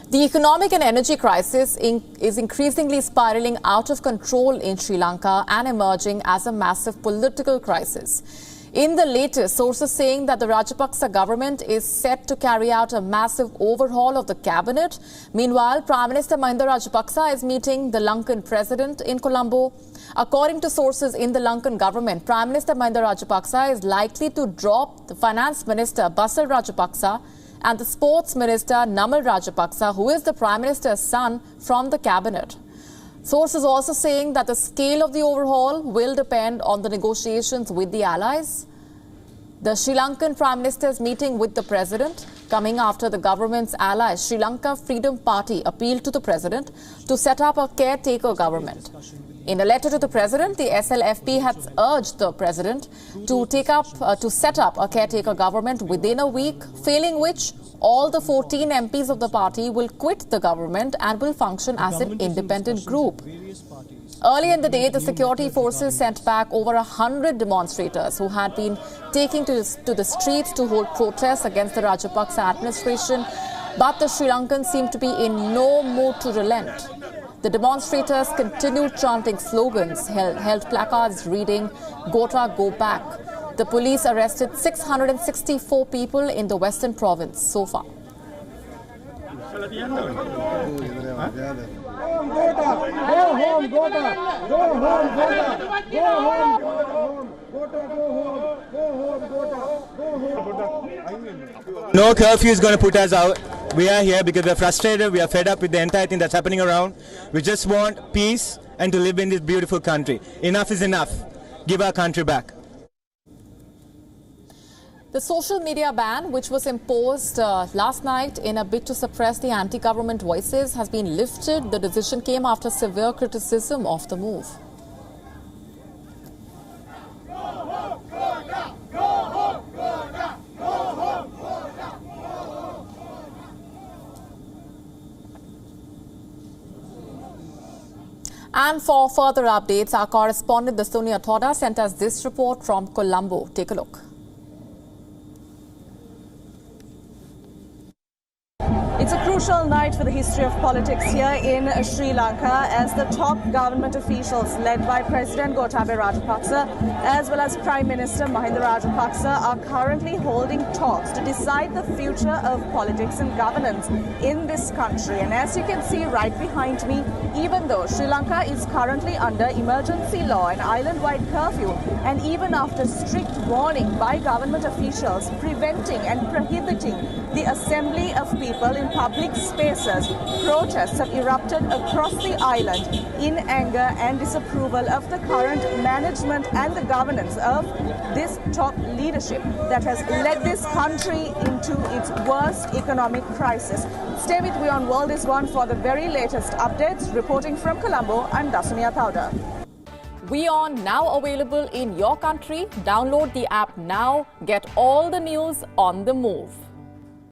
The economic and energy crisis is increasingly spiraling out of control in Sri Lanka and emerging as a massive political crisis. In the latest, sources saying that the Rajapaksa government is set to carry out a massive overhaul of the cabinet. Meanwhile, Prime Minister Mahinda Rajapaksa is meeting the Lankan president in Colombo. According to sources in the Lankan government, Prime Minister Mahinda Rajapaksa is likely to drop the Finance Minister Basal Rajapaksa and the Sports Minister Namal Rajapaksa, who is the Prime Minister's son, from the cabinet. Sources also saying that the scale of the overhaul will depend on the negotiations with the allies. The Sri Lankan Prime Minister is meeting with the President, coming after the government's ally, Sri Lanka Freedom Party, appealed to the President to set up a caretaker government. In a letter to the President, the SLFP has urged the President to set up a caretaker government within a week, failing which all the 14 MPs of the party will quit the government and will function as an independent group. Earlier in the day, the security forces sent back over 100 demonstrators who had been taking to the streets to hold protests against the Rajapaksa administration, but the Sri Lankans seem to be in no mood to relent. The demonstrators continued chanting slogans, held placards reading, "Gota, go back." The police arrested 664 people in the western province so far. No curfew is going to put us out. We are here because we are frustrated, we are fed up with the entire thing that's happening around. We just want peace and to live in this beautiful country. Enough is enough. Give our country back. The social media ban, which was imposed last night in a bid to suppress the anti-government voices, has been lifted. The decision came after severe criticism of the move. And for further updates, our correspondent Dastonia Thoda sent us this report from Colombo. Take a look. It's a crucial night for the history of politics here in Sri Lanka as the top government officials led by President Gotabaya Rajapaksa as well as Prime Minister Mahinda Rajapaksa are currently holding talks to decide the future of politics and governance in this country. And as you can see right behind me, even though Sri Lanka is currently under emergency law and island-wide curfew, and even after strict warning by government officials preventing and prohibiting the assembly of people in public spaces, protests have erupted across the island in anger and disapproval of the current management and the governance of this top leadership that has led this country into its worst economic crisis. Stay with WION World is One for the very latest updates. Reporting from Colombo, I'm Dastonia Thoda. WION now available in your country. Download the app now. Get all the news on the move.